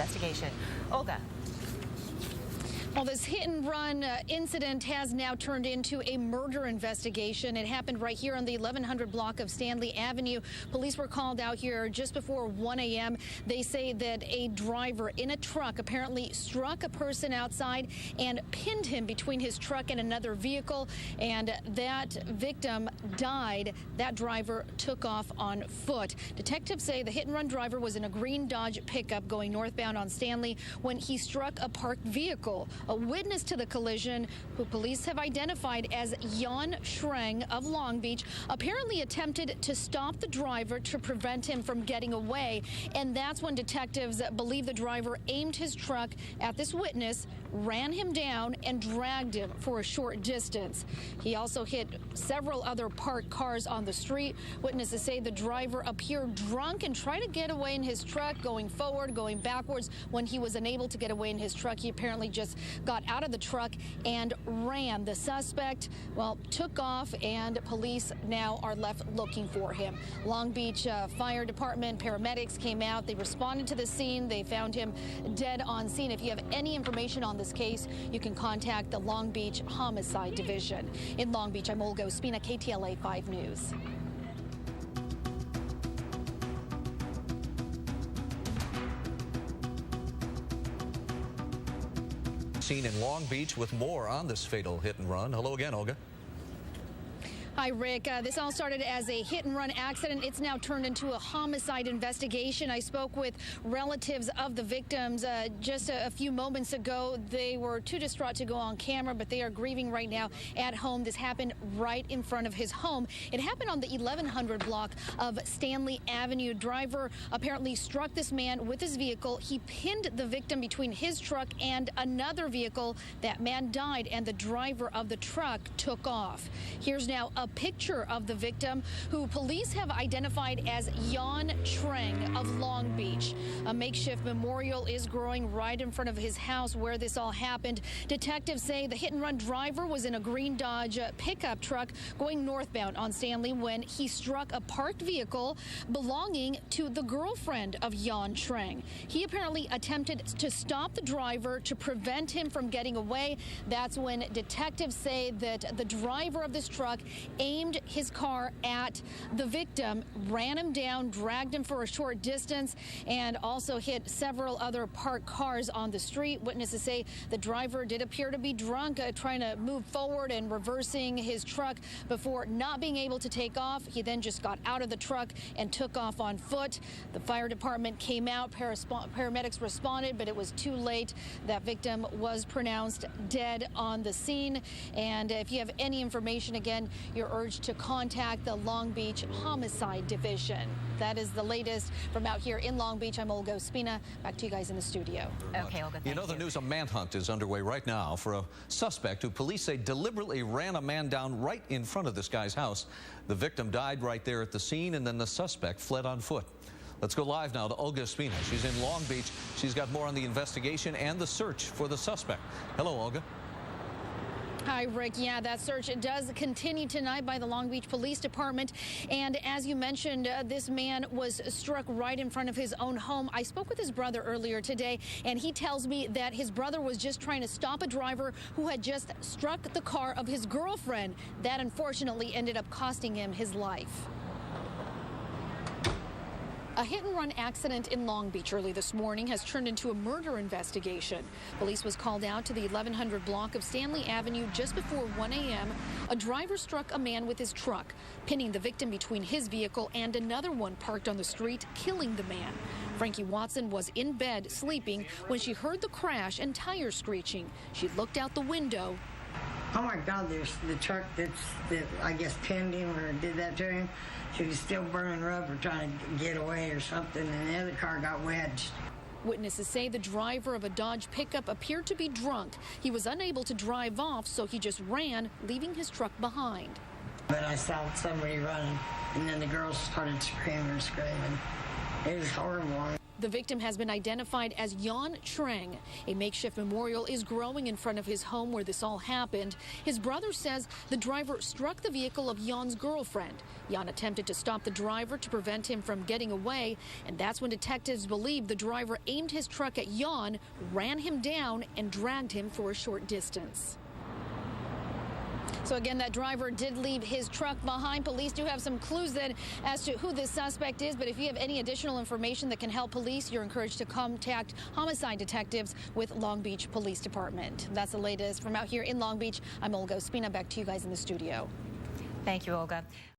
investigation. Olga. Well, this hit-and-run incident has now turned into a murder investigation. It happened right here on the 1100 block of Stanley Avenue. Police were called out here just before 1 a.m. They say that a driver in a truck apparently struck a person outside and pinned him between his truck and another vehicle, and that victim died. That driver took off on foot. Detectives say the hit-and-run driver was in a green Dodge pickup going northbound on Stanley when he struck a parked vehicle. A witness to the collision, who police have identified as Jan Schreng of Long Beach, apparently attempted to stop the driver to prevent him from getting away. And that's when detectives believe the driver aimed his truck at this witness, ran him down, and dragged him for a short distance. He also hit several other parked cars on the street. Witnesses say the driver appeared drunk and tried to get away in his truck, going forward, going backwards. When he was unable to get away in his truck, he apparently just got out of the truck and ran. The suspect, well, took off, and police now are left looking for him. Long Beach Fire Department paramedics came out. They responded to the scene. They found him dead on scene. If you have any information on this case, you can contact the Long Beach Homicide Division. In Long Beach, I'm Olga Ospina, KTLA 5 News. Seen in Long Beach with more on this fatal hit and run. Hello again, Olga. Hi, Rick. This all started as a hit-and-run accident. It's now turned into a homicide investigation. I spoke with relatives of the victims just a few moments ago. They were too distraught to go on camera, but they are grieving right now at home. This happened right in front of his home. It happened on the 1100 block of Stanley Avenue. Driver apparently struck this man with his vehicle. He pinned the victim between his truck and another vehicle. That man died, and the driver of the truck took off. Here's now a picture of the victim, who police have identified as Jan Schreng of Long Beach. A makeshift memorial is growing right in front of his house where this all happened. Detectives say the hit-and-run driver was in a green Dodge pickup truck going northbound on Stanley when he struck a parked vehicle belonging to the girlfriend of Jan Schreng. He apparently attempted to stop the driver to prevent him from getting away. That's when detectives say that the driver of this truck aimed his car at the victim, ran him down, dragged him for a short distance, and also hit several other parked cars on the street. Witnesses say the driver did appear to be drunk, trying to move forward and reversing his truck before not being able to take off. He then just got out of the truck and took off on foot. The fire department came out, paramedics responded, but it was too late. That victim was pronounced dead on the scene. And if you have any information, again, you're urged to contact the Long Beach Homicide Division. That is the latest from out here in Long Beach. I'm Olga Ospina. Back to you guys in the studio. Okay, Olga, thank you. You know, the news, a manhunt is underway right now for a suspect who police say deliberately ran a man down right in front of this guy's house. The victim died right there at the scene, and then the suspect fled on foot. Let's go live now to Olga Ospina. She's in Long Beach. She's got more on the investigation and the search for the suspect. Hello, Olga. Hi, Rick. Yeah, that search does continue tonight by the Long Beach Police Department. And as you mentioned, this man was struck right in front of his own home. I spoke with his brother earlier today, and he tells me that his brother was just trying to stop a driver who had just struck the car of his girlfriend. That unfortunately ended up costing him his life. A hit-and-run accident in Long Beach early this morning has turned into a murder investigation. Police was called out to the 1100 block of Stanley Avenue just before 1 a.m. A driver struck a man with his truck, pinning the victim between his vehicle and another one parked on the street, killing the man. Frankie Watson was in bed sleeping when she heard the crash and tires screeching. She looked out the window. Oh my God, there's the truck that I guess pinned him or did that to him. She was still burning rubber trying to get away or something, and the other car got wedged. Witnesses say the driver of a Dodge pickup appeared to be drunk. He was unable to drive off, so he just ran, leaving his truck behind. But I saw somebody running, and then the girls started screaming and screaming. It was horrible. The victim has been identified as Yan Trang. A makeshift memorial is growing in front of his home where this all happened. His brother says the driver struck the vehicle of Yan's girlfriend. Yan attempted to stop the driver to prevent him from getting away, and that's when detectives believe the driver aimed his truck at Yan, ran him down, and dragged him for a short distance. So again, that driver did leave his truck behind. Police do have some clues then as to who this suspect is, but if you have any additional information that can help police, you're encouraged to contact homicide detectives with Long Beach Police Department. That's the latest from out here in Long Beach. I'm Olga Ospina. Back to you guys in the studio. Thank you, Olga.